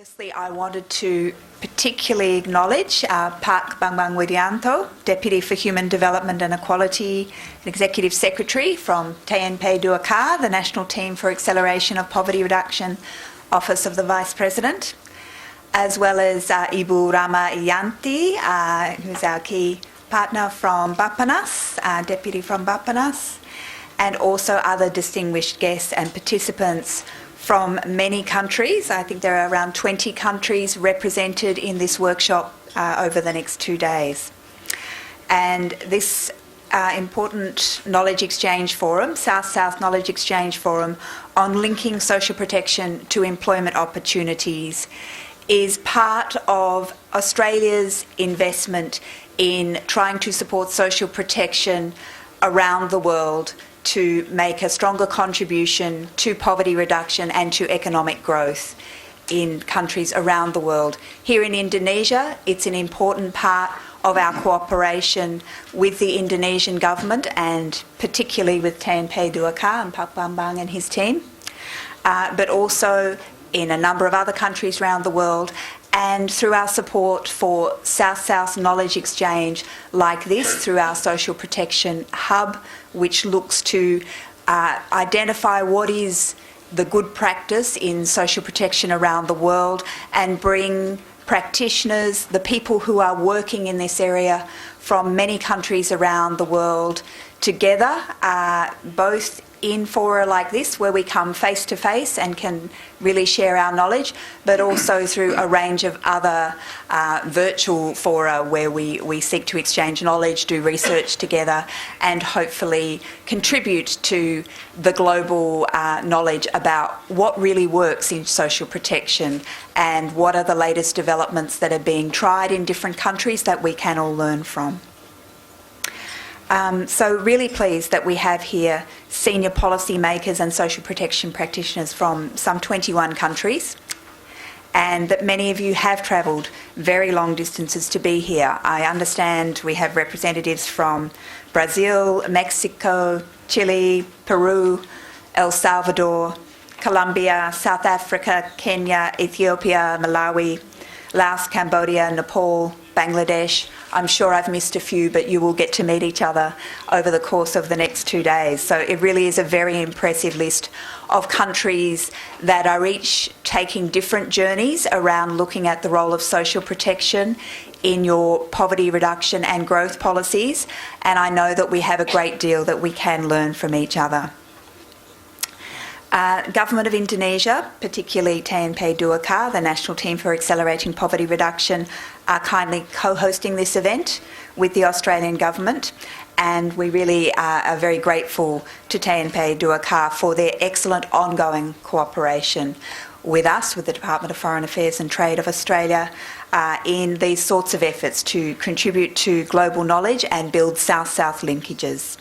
Firstly, I wanted to particularly acknowledge Pak Bambang Widianto, Deputy for Human Development and Equality and Executive Secretary from TNP Duakar, the National Team for Acceleration of Poverty Reduction, Office of the Vice President, as well as Ibu Rama Iyanti, who's our key partner from Bapanas, Deputy from Bapanas, and also other distinguished guests and participants from many countries. I think there are around 20 countries represented in this workshop over the next 2 days. And this important knowledge exchange forum, South-South Knowledge Exchange Forum, on linking social protection to employment opportunities is part of Australia's investment in trying to support social protection around the world to make a stronger contribution to poverty reduction and to economic growth in countries around the world. Here in Indonesia, it's an important part of our cooperation with the Indonesian government and particularly with TNP Duakar and Pak Bambang and his team, but also in a number of other countries around the world, and through our support for South-South knowledge exchange like this, through our social protection hub, which looks to identify what is the good practice in social protection around the world and bring practitioners, the people who are working in this area from many countries around the world together, both in fora like this where we come face to face and can really share our knowledge, but also through a range of other virtual fora where we seek to exchange knowledge, do research together, and hopefully contribute to the global knowledge about what really works in social protection and what are the latest developments that are being tried in different countries that we can all learn from. So really pleased that we have here senior policy makers and social protection practitioners from some 21 countries, and that many of you have travelled very long distances to be here. I understand we have representatives from Brazil, Mexico, Chile, Peru, El Salvador, Colombia, South Africa, Kenya, Ethiopia, Malawi, Laos, Cambodia, Nepal, Bangladesh. I'm sure I've missed a few, but you will get to meet each other over the course of the next 2 days. So it really is a very impressive list of countries that are each taking different journeys around looking at the role of social protection in your poverty reduction and growth policies. And I know that we have a great deal that we can learn from each other. Government of Indonesia, particularly TNP Duakar, the National Team for Accelerating Poverty Reduction, are kindly co-hosting this event with the Australian Government, and we really are very grateful to TNP Duakar for their excellent ongoing cooperation with us, with the Department of Foreign Affairs and Trade of Australia, in these sorts of efforts to contribute to global knowledge and build South-South linkages.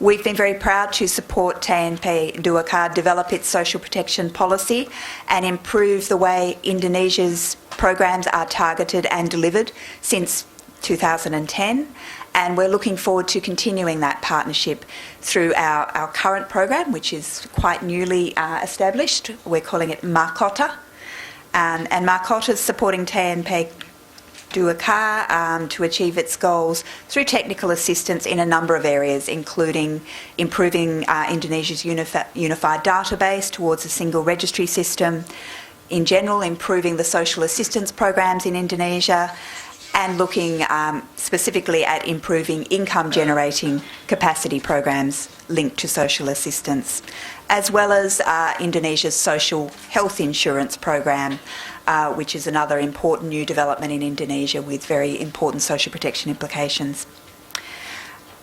We've been very proud to support TNP Duakar develop its social protection policy and improve the way Indonesia's programs are targeted and delivered since 2010. And we're looking forward to continuing that partnership through our current program, which is quite newly established. We're calling it Mahkota. And Mahkota is supporting TNP Duakar to achieve its goals through technical assistance in a number of areas, including improving Indonesia's unified database towards a single registry system, in general improving the social assistance programs in Indonesia, and looking specifically at improving income generating capacity programs linked to social assistance, as well as Indonesia's social health insurance program, which is another important new development in Indonesia with very important social protection implications.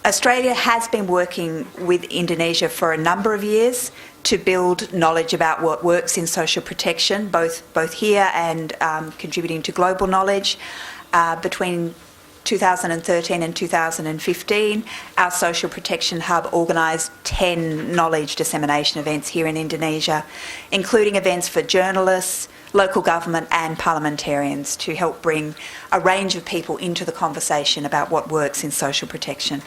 Australia has been working with Indonesia for a number of years to build knowledge about what works in social protection, both here and contributing to global knowledge. Between 2013 and 2015, our Social Protection Hub organised 10 knowledge dissemination events here in Indonesia, including events for journalists, local government and parliamentarians to help bring a range of people into the conversation about what works in social protection.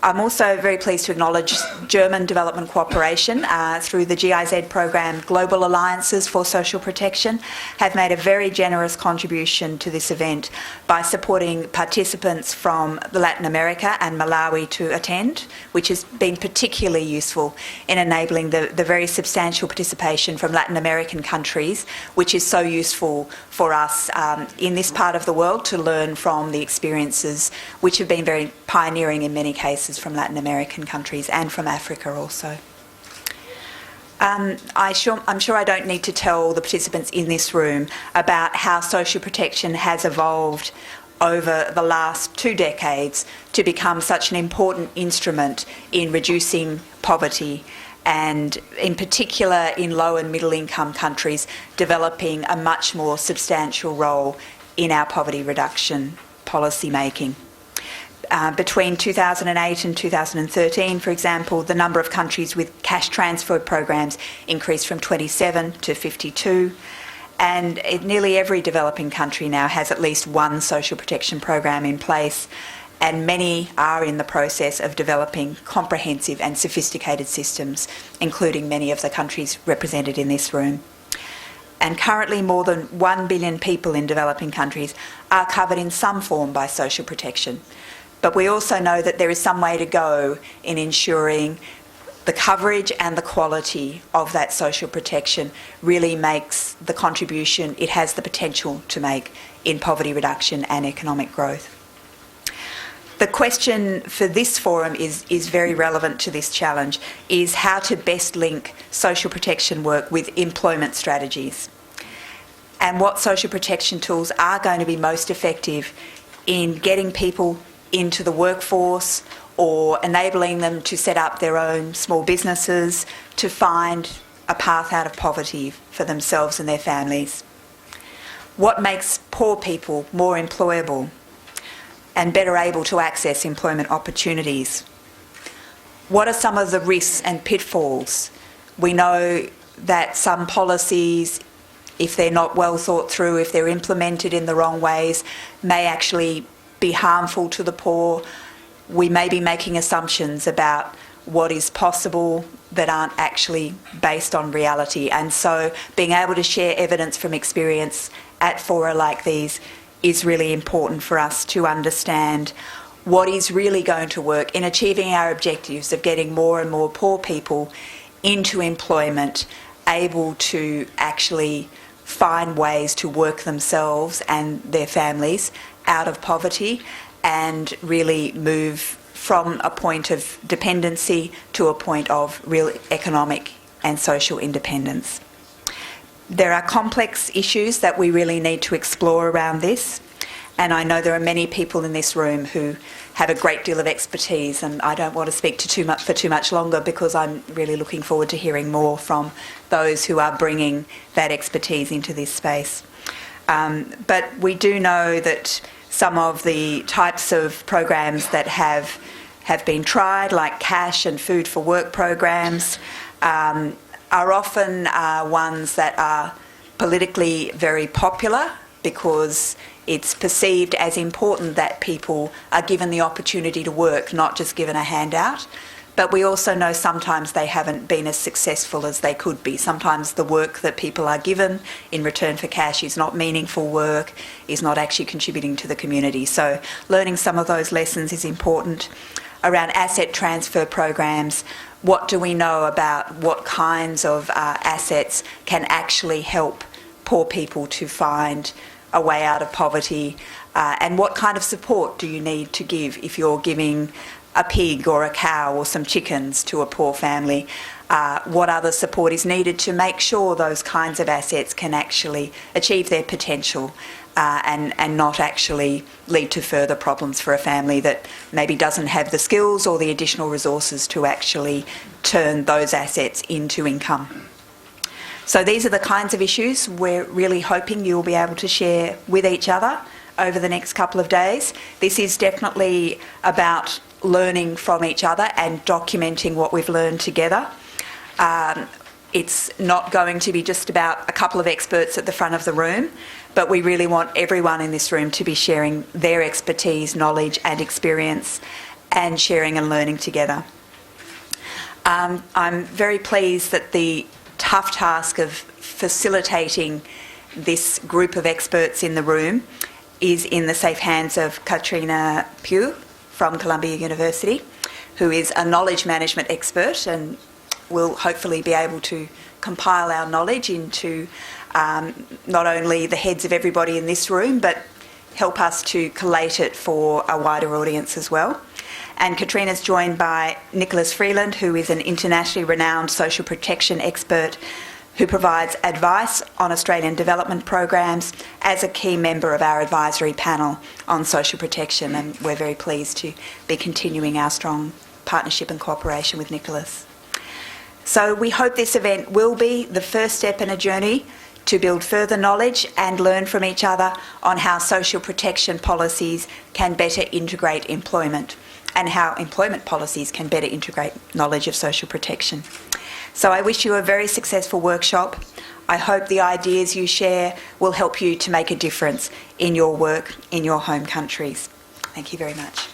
I'm also very pleased to acknowledge German development cooperation through the GIZ program. Global Alliances for Social Protection have made a very generous contribution to this event by supporting participants from Latin America and Malawi to attend, which has been particularly useful in enabling the very substantial participation from Latin American countries, which is so useful for us in this part of the world to learn from the experiences which have been very pioneering in many cases from Latin American countries and from Africa also. I'm sure I don't need to tell the participants in this room about how social protection has evolved over the last 2 decades to become such an important instrument in reducing poverty, and in particular in low and middle income countries developing a much more substantial role in our poverty reduction policy making. Between 2008 and 2013, for example, the number of countries with cash transfer programs increased from 27 to 52, and nearly every developing country now has at least one social protection program in place, and many are in the process of developing comprehensive and sophisticated systems, including many of the countries represented in this room. And currently more than 1 billion people in developing countries are covered in some form by social protection. But we also know that there is some way to go in ensuring the coverage and the quality of that social protection really makes the contribution it has the potential to make in poverty reduction and economic growth. The question for this forum is very relevant to this challenge, is how to best link social protection work with employment strategies, and what social protection tools are going to be most effective in getting people into the workforce or enabling them to set up their own small businesses to find a path out of poverty for themselves and their families. What makes poor people more employable and better able to access employment opportunities? What are some of the risks and pitfalls? We know that some policies, if they're not well thought through, if they're implemented in the wrong ways, may actually be harmful to the poor. We may be making assumptions about what is possible that aren't actually based on reality. And so being able to share evidence from experience at fora like these is really important for us to understand what is really going to work in achieving our objectives of getting more and more poor people into employment, able to actually find ways to work themselves and their families out of poverty and really move from a point of dependency to a point of real economic and social independence. There are complex issues that we really need to explore around this, and I know there are many people in this room who have a great deal of expertise, and I don't want to speak for too much longer because I'm really looking forward to hearing more from those who are bringing that expertise into this space. But we do know that some of the types of programs that have been tried, like cash and food for work programs, are often ones that are politically very popular because it's perceived as important that people are given the opportunity to work, not just given a handout. But we also know sometimes they haven't been as successful as they could be. Sometimes the work that people are given in return for cash is not meaningful work, is not actually contributing to the community. So learning some of those lessons is important. Around asset transfer programs, what do we know about what kinds of assets can actually help poor people to find a way out of poverty, and what kind of support do you need to give if you're giving a pig or a cow or some chickens to a poor family? What other support is needed to make sure those kinds of assets can actually achieve their potential and not actually lead to further problems for a family that maybe doesn't have the skills or the additional resources to actually turn those assets into income. So these are the kinds of issues we're really hoping you'll be able to share with each other over the next couple of days. This is definitely about learning from each other and documenting what we've learned together. It's not going to be just about a couple of experts at the front of the room, but we really want everyone in this room to be sharing their expertise, knowledge and experience and sharing and learning together. I'm very pleased that the tough task of facilitating this group of experts in the room is in the safe hands of Katrina Pugh from Columbia University, who is a knowledge management expert and will hopefully be able to compile our knowledge into not only the heads of everybody in this room, but help us to collate it for a wider audience as well. And Katrina's joined by Nicholas Freeland, who is an internationally renowned social protection expert who provides advice on Australian development programs as a key member of our advisory panel on social protection, and we're very pleased to be continuing our strong partnership and cooperation with Nicholas. So we hope this event will be the first step in a journey to build further knowledge and learn from each other on how social protection policies can better integrate employment and how employment policies can better integrate knowledge of social protection. So I wish you a very successful workshop. I hope the ideas you share will help you to make a difference in your work in your home countries. Thank you very much.